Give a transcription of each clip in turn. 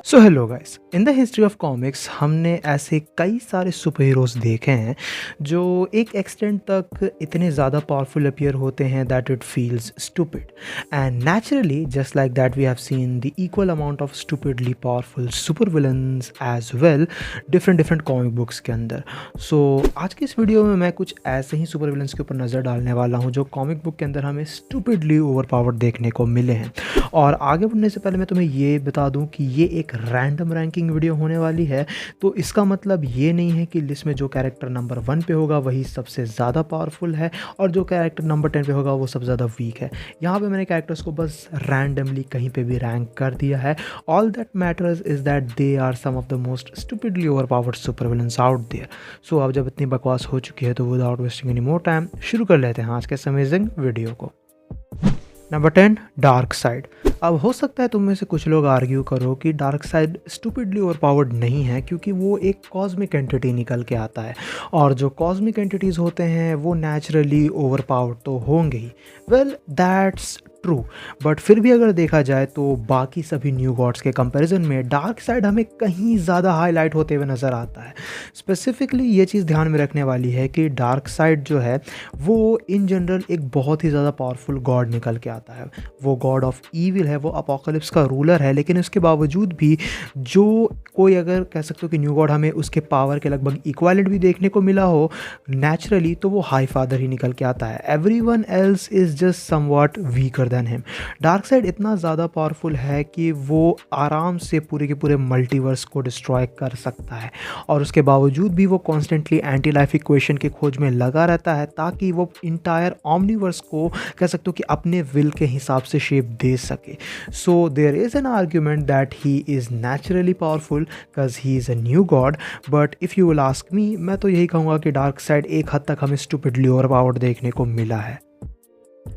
So hello guys, in the history of comics हमने ऐसे कई सारे सुपर हीरोज़ देखे हैं जो एक एक्सटेंट तक इतने ज़्यादा पावरफुल अपीयर होते हैं that it feels stupid and naturally just like that we have seen the equal amount of stupidly powerful super villains as well different different comic books के अंदर। सो आज की इस वीडियो में मैं कुछ ऐसे ही सुपर विलन्स के ऊपर नज़र डालने वाला हूँ जो कॉमिक बुक के अंदर हमें स्टूपिडली ओवर पावर्ड देखने को मिले हैं। और आगे बढ़ने से पहले मैं तुम्हें ये बता दूं कि ये एक रैंडम रैंकिंग वीडियो होने वाली है, तो इसका मतलब ये नहीं है कि लिस्ट में जो कैरेक्टर नंबर 1 पे होगा वही सबसे ज़्यादा पावरफुल है और जो कैरेक्टर नंबर 10 पे होगा वो सबसे ज़्यादा वीक है। यहाँ पे मैंने कैरेक्टर्स को बस रैंडमली कहीं पे भी रैंक कर दिया है। All that matters is that they are some of the most stupidly over powered super villains out there. So अब जब इतनी बकवास हो चुकी है तो without wasting any more time शुरू कर लेते हैं आज के अमेजिंग वीडियो को। Number 10, dark side. अब हो सकता है तुम में से कुछ लोग आर्ग्यू करो कि डार्क साइड स्टूपिडली ओवरपावर्ड नहीं है क्योंकि वो एक कॉस्मिक एंटिटी निकल के आता है और जो कॉस्मिक एंटिटीज़ होते हैं वो नेचुरली ओवरपावर्ड तो होंगे ही। वेल दैट्स ट्रू, बट फिर भी अगर देखा जाए तो बाकी सभी न्यू गॉड्स के कंपैरिजन में डार्क साइड हमें कहीं ज़्यादा हाईलाइट होते हुए नज़र आता है। स्पेसिफिकली ये चीज़ ध्यान में रखने वाली है कि डार्क साइड जो है वो इन जनरल एक बहुत ही ज़्यादा पावरफुल गॉड निकल के आता है। वो गॉड ऑफ ईविल है, वो अपोकलिप्स का रूलर है, लेकिन उसके बावजूद भी जो कोई अगर कह सकते हो कि न्यू गॉड हमें उसके पावर के लगभग इक्वालेंट भी देखने को मिला हो नेचुरली, तो वो हाई फादर ही निकल के आता है। Everyone else is just somewhat weaker than him. Dark side इतना ज़्यादा पावरफुल है कि वो आराम से पूरे के पूरे मल्टीवर्स को डिस्ट्रॉय कर सकता है और उसके बावजूद भी वो कॉन्स्टेंटली एंटी लाइफ इक्वेशन की खोज में लगा रहता है ताकि वो इंटायर ऑमनीवर्स को कह सकते हो कि अपने विल के हिसाब से शेप दे सके। So there is an argument that he is naturally powerful because he is a new god, but if you will ask me, मैं तो यही कहूँगा कि डार्क साइड एक हद तक हमें स्टूपिडली ओवरपावर्ड देखने को मिला है।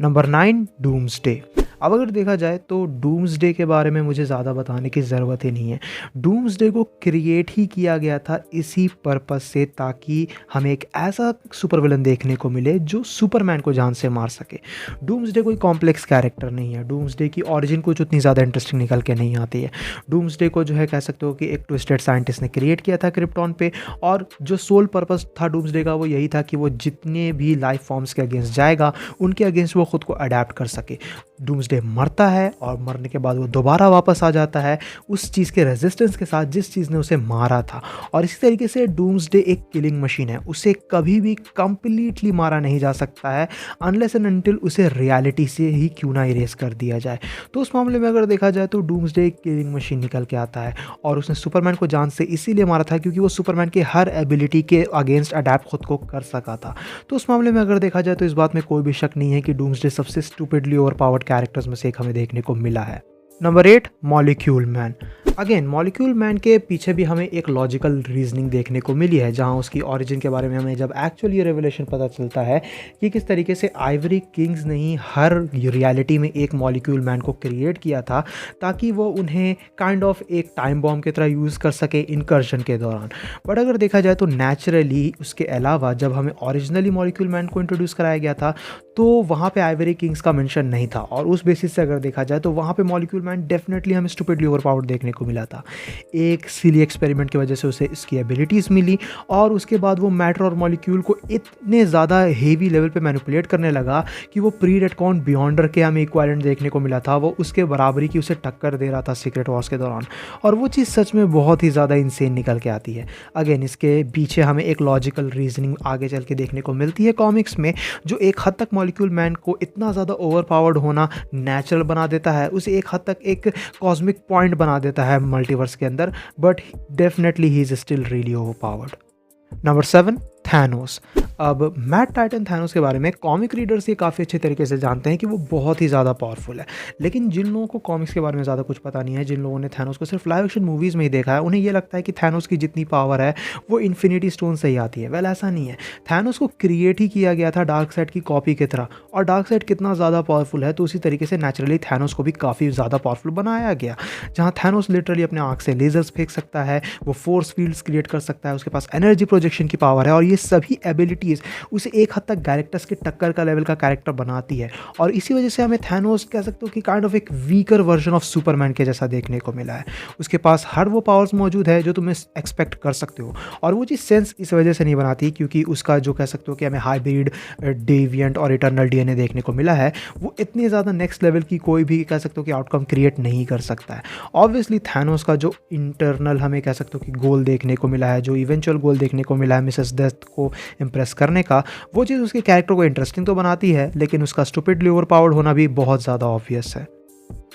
Number 9, doomsday. अब अगर देखा जाए तो डूम्सडे के बारे में मुझे ज़्यादा बताने की ज़रूरत ही नहीं है। डूम्सडे को क्रिएट ही किया गया था इसी पर्पस से ताकि हमें एक ऐसा सुपर विलन देखने को मिले जो सुपरमैन को जान से मार सके। डूम्सडे कोई कॉम्प्लेक्स कैरेक्टर नहीं है। डूम्सडे की ऑरिजिन कुछ उतनी ज़्यादा इंटरेस्टिंग निकल के नहीं आती है। डूम्सडे को जो है कह सकते हो कि एक ट्विस्टेड साइंटिस्ट ने क्रिएट किया था क्रिप्टॉन पे, और जो सोल पर्पस था डूम्सडे का वो यही था कि वो जितने भी लाइफ फॉर्म्स के अगेंस्ट जाएगा उनके अगेंस्ट वो खुद को अडेप्ट कर सके। डूम्सडे मरता है और मरने के बाद वो दोबारा वापस आ जाता है उस चीज़ के रेजिस्टेंस के साथ जिस चीज़ ने उसे मारा था। और इसी तरीके से डूम्सडे एक किलिंग मशीन है, उसे कभी भी कंप्लीटली मारा नहीं जा सकता है अनलेस एंड अनटिल उसे रियलिटी से ही क्यों ना इरेज कर दिया जाए। तो उस मामले में अगर देखा जाए तो डूम्सडे एक किलिंग मशीन निकल के आता है और उसने सुपरमैन को जान से इसीलिए मारा था क्योंकि वो सुपरमैन के हर एबिलिटी के अगेंस्ट अडेप्ट खुद को कर सका था। तो उस मामले में अगर देखा जाए तो इस बात में कोई भी शक नहीं है कि डूम्सडे सबसे स्टूपिडली ओवरपावर्ड कैरेक्टर्स में से एक हमें देखने को मिला है। Number 8, molecule man. Again molecule man के पीछे भी हमें एक लॉजिकल रीजनिंग देखने को मिली है, जहां उसकी ओरिजिन के बारे में हमें जब एक्चुअली ये रेवलेशन पता चलता है कि किस तरीके से आइवरी किंग्स ने ही हर रियलिटी में एक मॉलिक्यूल मैन को क्रिएट किया था ताकि वो उन्हें काइंड ऑफ एक टाइम बॉम्ब की तरह यूज़ कर सके इनकर्शन के दौरान। बट अगर देखा जाए तो नेचुरली उसके अलावा जब हमें ओरिजिनली मॉलिक्यूल मैन को इंट्रोड्यूस कराया गया था तो वहाँ पे आइवरी किंग्स का मेंशन नहीं था, और उस बेसिस से अगर देखा जाए तो वहाँ पे मॉलिक्यूल मैन डेफिनेटली हमें स्टूपिडली ओवरपावर्ड देखने को मिला था। एक सिली एक्सपेरिमेंट की वजह से उसे इसकी एबिलिटीज़ मिली और उसके बाद वो मैटर और मॉलिक्यूल को इतने ज़्यादा हेवी लेवल पे मैनिपुलेट करने लगा कि वो प्री रेडकॉन बियॉन्डर के हमें इक्वालेंट देखने को मिला था। वो उसके बराबरी की उसे टक्कर दे रहा था सीक्रेट वॉर्स के दौरान, और वो चीज़ सच में बहुत ही ज़्यादा इंसेन निकल के आती है। अगेन इसके पीछे हमें एक लॉजिकल रीजनिंग आगे चल के देखने को मिलती है कॉमिक्स में, जो एक हद तक मॉलिक्यूल मैन को इतना ज़्यादा ओवरपावर्ड होना नेचुरल बना देता है, उसे एक हद तक एक कॉस्मिक पॉइंट बना देता है मल्टीवर्स के अंदर, but definitely he is still really overpowered. Number 7, Thanos. अब मैट टाइटन थैनोस के बारे में कॉमिक रीडर्स ये काफ़ी अच्छे तरीके से जानते हैं कि वो बहुत ही ज़्यादा पावरफुल है, लेकिन जिन लोगों को कॉमिक्स के बारे में ज़्यादा कुछ पता नहीं है, जिन लोगों ने थैनोस को सिर्फ लाइव एक्शन मूवीज़ में ही देखा है, उन्हें ये लगता है कि थैनोस की जितनी पावर है वो इन्फिनिटी स्टोन से ही आती है। वेल ऐसा नहीं है। थैनोस को क्रिएट ही किया गया था डार्क साइड की कॉपी की तरह, और डार्क साइड कितना ज़्यादा पावरफुल है तो उसी तरीके से नेचुरली थैनोस को भी काफ़ी ज़्यादा पावरफुल बनाया गया, जहाँ थैनोस लिटरली अपने आँख से लेजर्स फेंक सकता है, वो फोर्स फील्ड्स क्रिएट कर सकता है, उसके पास एनर्जी प्रोजेक्शन की पावर है, और ये सभी एबिलिटीज़ उसे एक हद तक गैलेक्टस के टक्कर का लेवल का कैरेक्टर बनाती है और इसी वजह से हमें थैनोस कह सकते हो कि काइंड ऑफ एक वीकर वर्जन ऑफ सुपरमैन के जैसा देखने को मिला है। उसके पास हर वो पावर्स मौजूद है जो तुम एक्सपेक्ट कर सकते हो और वो चीज़ सेंस इस वजह से नहीं बनाती क्योंकि उसका जो कह सकते हो कि हमें हाइब्रिड, डेविएंट और इटर्नल डीएनए देखने को मिला है, वो इतनी ज़्यादा नेक्स्ट लेवल की कोई भी कह सकते हो कि आउटकम क्रिएट नहीं कर सकता है। ऑब्वियसली थैनोस का जो इंटरनल हमें कह सकते हो कि गोल देखने को मिला है, जो इवेंचुअल गोल देखने को मिला है मिसेस डेथ को इम्प्रेस करने का, वो चीज़ उसके कैरेक्टर को इंटरेस्टिंग तो बनाती है लेकिन उसका स्टूपिडली ओवरपावर्ड होना भी बहुत ज़्यादा ऑब्वियस है।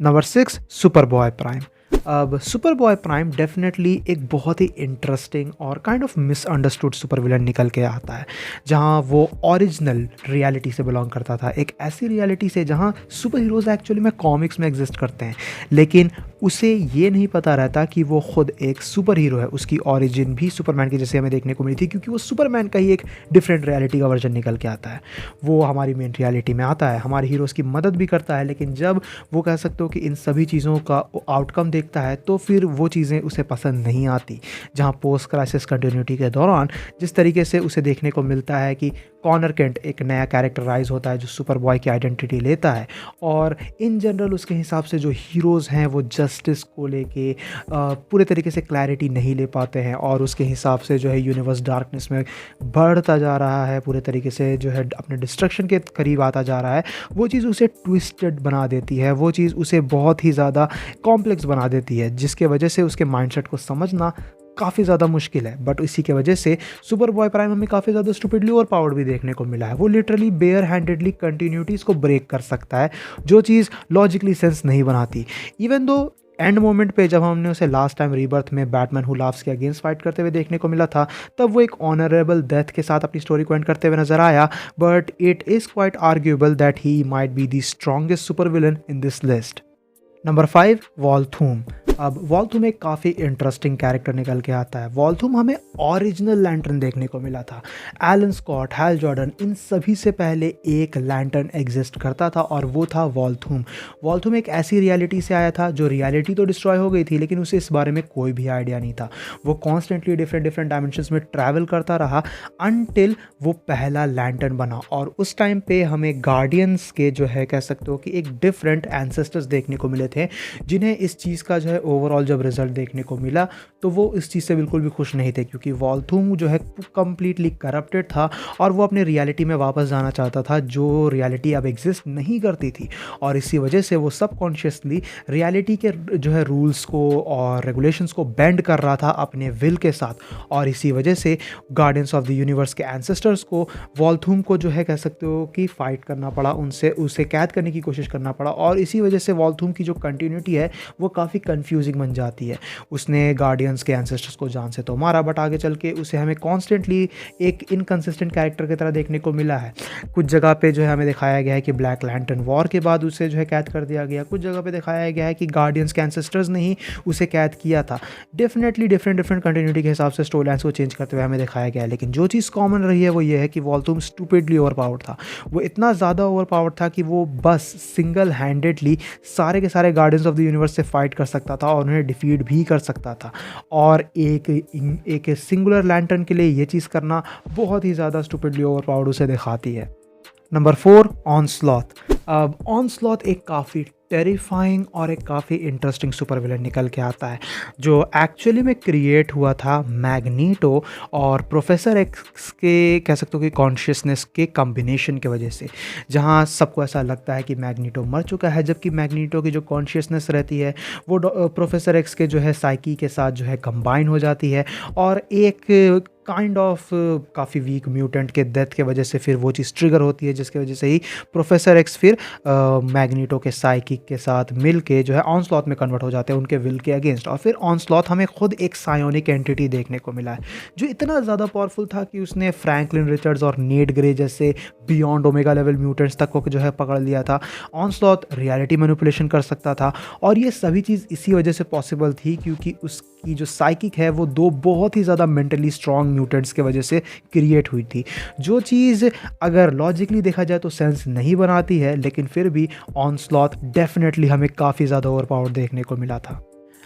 Number 6, super boy prime. अब सुपर बॉय प्राइम डेफिनेटली एक बहुत ही इंटरेस्टिंग और kind of misunderstood super villain निकल के आता है, जहां वो ओरिजिनल रियलिटी से बिलोंग करता था, एक ऐसी रियलिटी से जहां सुपर हीरोज़ एक्चुअली में कॉमिक्स में एग्जिस्ट करते हैं, लेकिन उसे ये नहीं पता रहता कि वो खुद एक सुपर हीरो है। उसकी ओरिजिन भी सुपरमैन की जैसे हमें देखने को मिली थी क्योंकि वो सुपरमैन का ही एक डिफरेंट रियलिटी का वर्जन निकल के आता है। वो हमारी मेन रियलिटी में आता है, हमारे हीरोज़ की मदद भी करता है, लेकिन जब वो कह सकते हो कि इन सभी चीज़ों का आउटकम देखता है तो फिर वो चीज़ें उसे पसंद नहीं आती। जहाँ पोस्ट क्राइसिस कंटिन्यूटी के दौरान जिस तरीके से उसे देखने को मिलता है कि कॉनर केंट एक नया कैरेक्टराइज होता है जो सुपर बॉय की आइडेंटिटी लेता है और इन जनरल उसके हिसाब से जो हीरोज़ हैं वो जस्टिस को लेके पूरे तरीके से क्लैरिटी नहीं ले पाते हैं और उसके हिसाब से जो है यूनिवर्स डार्कनेस में बढ़ता जा रहा है, पूरे तरीके से जो है अपने डिस्ट्रक्शन के करीब आता जा रहा है। वो चीज़ उसे ट्विस्टेड बना देती है, वो चीज़ उसे बहुत ही ज़्यादा कॉम्प्लेक्स बना देती है, जिसके वजह से उसके माइंडसेट को समझना काफ़ी ज़्यादा मुश्किल है। बट इसी के वजह से सुपर बॉय प्राइम हमें काफ़ी ज़्यादा स्टूपिडली और पावर्ड भी देखने को मिला है। वो लिटरली बेयर हैंडेडली कंटिन्यूटीज़ को ब्रेक कर सकता है, जो चीज़ लॉजिकली सेंस नहीं बनाती। इवन दो एंड मोमेंट पे जब हमने उसे लास्ट टाइम रीबर्थ में बैटमैन हू लाव्स के अगेंस्ट फाइट करते हुए देखने को मिला था, तब वो एक ऑनरेबल डेथ के साथ अपनी स्टोरी को एंड करते हुए नजर आया, but it is quite arguable that he might be the strongest super villain in this list. Number 5, वॉल्थूम। अब वॉल्थूम एक काफ़ी इंटरेस्टिंग कैरेक्टर निकल के आता है। वॉल्थूम हमें ओरिजिनल लैंटर्न देखने को मिला था। एलन स्कॉट, हैल जॉर्डन, इन सभी से पहले एक लैंटर्न एग्जिस्ट करता था और वो था वॉल्थूम। वॉल्थूम एक ऐसी रियलिटी से आया था जो रियलिटी तो डिस्ट्रॉय हो गई थी लेकिन उसे इस बारे में कोई भी आइडिया नहीं था। वो कॉन्स्टेंटली डिफरेंट डायमेंशंस में ट्रैवल करता रहा अनटिल वो पहला लैंटर्न बना और उस टाइम पे हमें गार्डियंस के जो है कह सकते हो कि एक डिफरेंट एंसेस्टर्स देखने को मिले थे, जिन्हें इस चीज़ का जो है ओवरऑल जब रिजल्ट देखने को मिला तो वो इस चीज़ से बिल्कुल भी खुश नहीं थे क्योंकि वॉल्थूम जो है कंप्लीटली करप्टेड था और वो अपने रियलिटी में वापस जाना चाहता था, जो रियलिटी अब एग्जिस्ट नहीं करती थी। और इसी वजह से वो सबकॉन्शियसली रियलिटी के जो है रूल्स को और रेगुलेशंस को बेंड कर रहा था अपने विल के साथ और इसी वजह से गार्डियंस ऑफ द यूनिवर्स के एंसेस्टर्स को वॉल्थूम को जो है कह सकते हो कि फाइट करना पड़ा, उसे कैद करने की कोशिश करना पड़ा और इसी वजह से वॉल्थूम की जो कंटिन्यूटी है वो काफ़ी कंफ्यूजिंग बन जाती है। उसने गार्डियंस के एंसेस्टर्स को जान से तो मारा बट आगे चल के उसे हमें कॉन्स्टेंटली एक इनकंसिस्टेंट कैरेक्टर की तरह देखने को मिला है। कुछ जगह पे जो है हमें दिखाया गया है कि ब्लैक लैंटर्न वॉर के बाद उसे जो है कैद कर दिया गया, कुछ जगह पे दिखाया गया है कि गार्डियंस के एंसेस्टर्स ने ही उसे कैद किया था। डेफिनेटली डिफरेंट कंटिन्यूटी के हिसाब से स्टोरी लाइन्स को चेंज करते हुए हमें दिखाया गया है, लेकिन जो चीज़ कॉमन रही है वो ये है कि वॉल्थूम स्टूपिडली ओवर पावर्ड था। वो इतना ज़्यादा ओवर पावर्ड था कि वो बस सिंगल हैंडेडली सारे के सारे गार्डियंस ऑफ द यूनिवर्स से फाइट कर सकता था और उन्हें डिफीट भी कर सकता था और एक सिंगुलर लैंटर्न के लिए ये चीज़ करना बहुत ही ज़्यादा स्टूपिडली ओवर पावर्ड उसे दिखाती है। नंबर 4, ऑनस्लॉथ। अब ऑनस्लॉथ एक काफ़ी टेरिफाइंग और एक काफ़ी इंटरेस्टिंग सुपर विलन निकल के आता है जो एक्चुअली में क्रिएट हुआ था मैग्नीटो और प्रोफेसर एक्स के कह सकते हो कि कॉन्शियसनेस के कॉम्बिनेशन के वजह से, जहां सबको ऐसा लगता है कि मैग्नीटो मर चुका है जबकि मैग्नीटो की जो कॉन्शियसनेस रहती है वो प्रोफेसर एक्स के जो है साइकी के साथ जो है कंबाइन हो जाती है और एक काइंड ऑफ काफ़ी वीक म्यूटेंट के डेथ के वजह से फिर वो चीज़ ट्रिगर होती है, जिसके वजह से ही प्रोफेसर एक्स फिर मैग्नीटो के साइकिक के साथ मिल के जो है ऑनस्लॉथ में कन्वर्ट हो जाते हैं उनके विल के अगेंस्ट और फिर ऑनस्लॉथ हमें खुद एक सायोनिक एंटिटी देखने को मिला है जो इतना ज़्यादा पावरफुल था कि उसने फ्रैंकलिन रिचर्ड्स और नेट ग्रे जैसे बियॉन्ड ओमेगा लेवल म्यूटेंट्स तक को जो है पकड़ लिया था। ऑनस्लॉथ रियलिटी मैनिपुलेशन कर सकता था और ये सभी चीज़ इसी वजह से पॉसिबल थी क्योंकि उसकी जो साइकिक है वो दो बहुत ही ज़्यादा मेंटली स्ट्रॉन्ग म्यूटेंट्स के वजह से क्रिएट हुई थी, जो चीज़ अगर लॉजिकली देखा जाए तो सेंस नहीं बनाती है, लेकिन फिर भी ऑनस्लॉथ डेफिनेटली हमें काफ़ी ज़्यादा ओवरपावर्ड देखने को मिला था।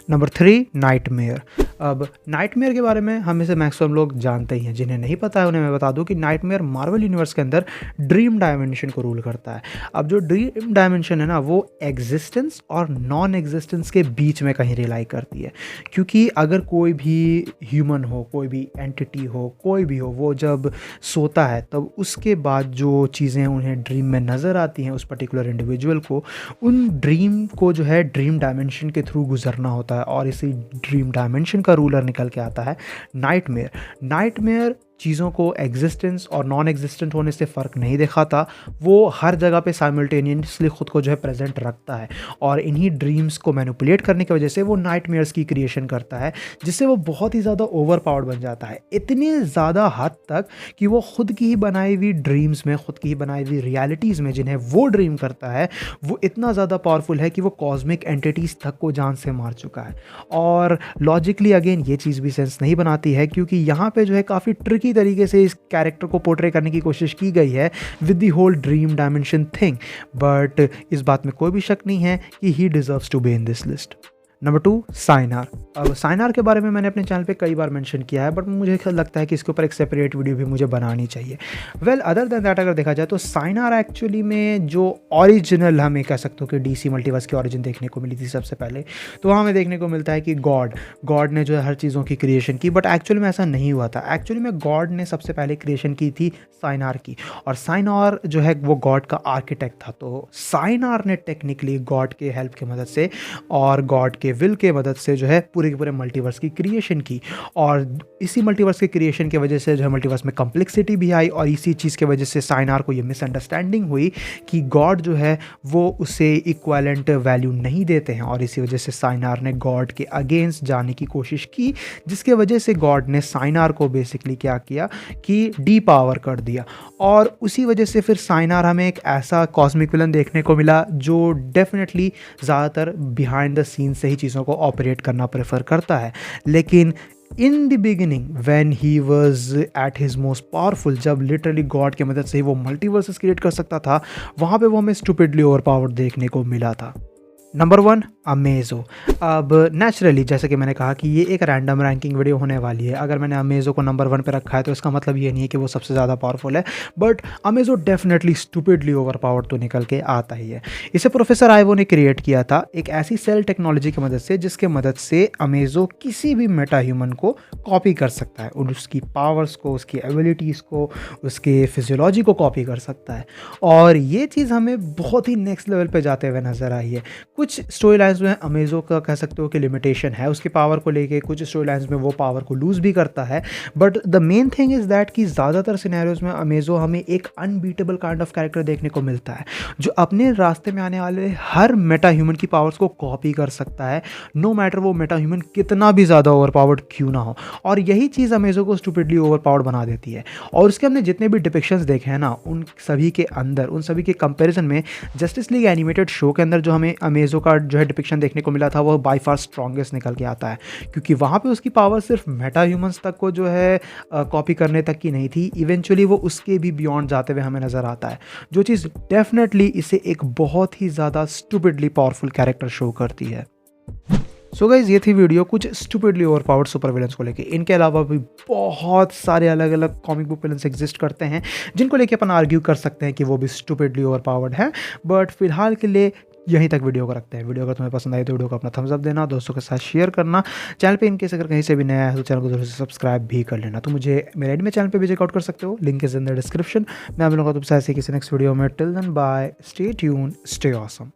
Number 3 nightmare. अब नाइटमेयर के बारे में हम में से मैक्सिमम लोग जानते ही हैं, जिन्हें नहीं पता है उन्हें मैं बता दूं कि नाइटमेयर मार्वल यूनिवर्स के अंदर ड्रीम डायमेंशन को रूल करता है। अब जो ड्रीम डायमेंशन है ना, वो एग्जिस्टेंस और नॉन एग्जिस्टेंस के बीच में कहीं रिलाई करती है, क्योंकि अगर कोई भी ह्यूमन हो, कोई भी एंटिटी हो, कोई भी हो, वो जब सोता है तब उसके बाद जो चीज़ें उन्हें ड्रीम में नज़र आती हैं उस पर्टिकुलर इंडिविजुअल को, उन ड्रीम को जो है ड्रीम डायमेंशन के थ्रू गुजरना होता है, और इसी ड्रीम डायमेंशन का रूलर निकल के आता है नाइटमेयर। नाइटमेयर चीज़ों को एग्जिस्टेंस और नॉन एग्जिस्टेंट होने से फ़र्क नहीं दिखाता, वो हर जगह पे साइमल्टेनियसली ख़ुद को जो है प्रेजेंट रखता है, और इन्हीं ड्रीम्स को मैनिपुलेट करने की वजह से वो नाइटमेयर्स की क्रिएशन करता है, जिससे वो बहुत ही ज़्यादा ओवर पावर्ड बन जाता है, इतनी ज़्यादा हद तक कि वो खुद की ही बनाई हुई ड्रीम्स में, खुद की ही बनाई हुई रियलिटीज़ में जिन्हें वो ड्रीम करता है, वो इतना ज़्यादा पावरफुल है कि वो कॉस्मिक एंटिटीज़ तक को जान से मार चुका है। और लॉजिकली अगेन ये चीज़ भी सेंस नहीं बनाती है, क्योंकि यहाँ पे जो है काफ़ी ट्रिकी तरीके से इस कैरेक्टर को पोर्ट्रे करने की कोशिश की गई है with the whole dream dimension thing, but इस बात में कोई भी शक नहीं है कि he deserves to be in this list. Number 2 साइनार। अब साइनार के बारे में मैंने अपने चैनल पे कई बार मेंशन किया है, बट मुझे लगता है कि इसके ऊपर एक सेपरेट वीडियो भी मुझे बनानी चाहिए। वेल अदर देन दैट अगर देखा जाए तो साइनार एक्चुअली में जो ओरिजिनल, हमें कह सकते हो कि डीसी मल्टीवर्स की ओरिजिन देखने को मिली थी सबसे पहले, तो वहाँ हमें देखने को मिलता है कि गॉड ने जो है हर चीज़ों की क्रिएशन की, बट एक्चुअली में ऐसा नहीं हुआ था। एक्चुअली में गॉड ने सबसे पहले क्रिएशन की थी साइनार की, और साइनार जो है वो गॉड का आर्किटेक्ट था। तो साइनार ने टेक्निकली गॉड के हेल्प की मदद से और गॉड के विल के मदद से जो है पूरे के पूरे मल्टीवर्स की क्रिएशन की, और इसी मल्टीवर्स के क्रिएशन की वजह से जो है मल्टीवर्स में कम्प्लेक्सिटी भी आई, और इसी चीज़ की वजह से साइनार को ये मिसअंडरस्टैंडिंग हुई कि गॉड जो है वो उसे इक्वलेंट वैल्यू नहीं देते हैं, और इसी वजह से साइनार ने गॉड के अगेंस्ट जाने की कोशिश की, जिसके वजह से गॉड ने साइनार को बेसिकली क्या किया कि डी पावर कर दिया, और उसी वजह से फिर साइनार हमें एक ऐसा कॉस्मिक विलन देखने को मिला जो डेफिनेटली ज़्यादातर बिहाइंड द सीन से ही चीज़ों को ऑपरेट करना प्रेफर करता है। लेकिन in the beginning when he was at his most powerful, जब लिटरली गॉड की मदद से ही वो मल्टीवर्सेस क्रिएट कर सकता था, वहाँ पे वो हमें स्टूपिडली ओवर पावर देखने को मिला था। नंबर 1 अमेज़ो। अब नेचुरली जैसे कि मैंने कहा कि ये एक रैंडम रैंकिंग वीडियो होने वाली है, अगर मैंने अमेज़ो को नंबर 1 पे रखा है तो इसका मतलब ये नहीं है कि वो सबसे ज़्यादा पावरफुल है, but Amazo definitely stupidly over powered तो निकल के आता ही है। इसे प्रोफेसर आइवो ने क्रिएट किया था एक ऐसी सेल टेक्नोलॉजी की मदद से, जिसके मदद से अमेज़ो किसी भी मेटा ह्यूमन को कॉपी कर सकता है, और उसकी पावर्स को, उसकी एबिलिटीज़ को, उसके फिजियोलॉजी को कॉपी कर सकता है, और ये चीज़ हमें बहुत ही नेक्स्ट लेवल पे जाते हुए नज़र आई है। कुछ स्टोरी लाइन्स में अमेज़ो का कह सकते हो कि लिमिटेशन है उसकी पावर को लेके, कुछ स्टोरी लाइन्स में वो पावर को लूज़ भी करता है, but the main thing is that कि ज़्यादातर सिनेरियोज में अमेज़ो हमें एक अनबीटेबल काइंड ऑफ कैरेक्टर देखने को मिलता है, जो अपने रास्ते में आने वाले हर मेटा ह्यूमन की पावर्स को कॉपी कर सकता है, नो मैटर वो मेटा ह्यूमन कितना भी ज़्यादा ओवर पावर्ड क्यों ना हो, और यही चीज़ अमेज़ो को स्टूपिडली ओवर पावर्ड बना देती है। और उसके हमने जितने भी डिपिक्शंस देखे हैं ना, उन सभी के अंदर, उन सभी के कंपैरिजन में जस्टिस लीग एनिमेटेड शो के अंदर जो हमें अमेज़ो का जो है डिपिक्शन देखने को मिला था, वो बाय फार स्ट्रॉन्गेस्ट निकल के आता है, क्योंकि वहाँ पे उसकी पावर सिर्फ मेटा ह्यूमंस तक को जो है कॉपी करने तक की नहीं थी, इवेंचुअली वो उसके भी बियॉन्ड जाते हुए हमें नज़र आता है, जो चीज़ डेफिनेटली इसे एक बहुत ही ज़्यादा स्टूपिडली पावरफुल कैरेक्टर शो करती है। सो गाइज ये थी वीडियो कुछ stupidly over powered super villains को लेके। इनके अलावा भी बहुत सारे अलग अलग कॉमिक बुक विलन्स एग्जिस्ट करते हैं, जिनको लेके अपन आर्ग्यू कर सकते हैं कि वो भी स्टूपिडली ओवर पावर्ड है, बट फिलहाल के लिए यहीं तक वीडियो को रखते हैं। वीडियो अगर तुम्हें पसंद आई तो वीडियो को अपना थम्स अप देना, दोस्तों के साथ शेयर करना, चैनल पे इनकेस अगर कहीं से भी नया है तो चैनल को जरूर से सब्सक्राइब भी कर लेना। तो मुझे मेरे एड में चैनल पे भी चेकआउट कर सकते हो, link is in the description. मैं मिलूंगा तुमसे ऐसे किसी नेक्स्ट वीडियो में। Till then bye, stay tune, stay awesome.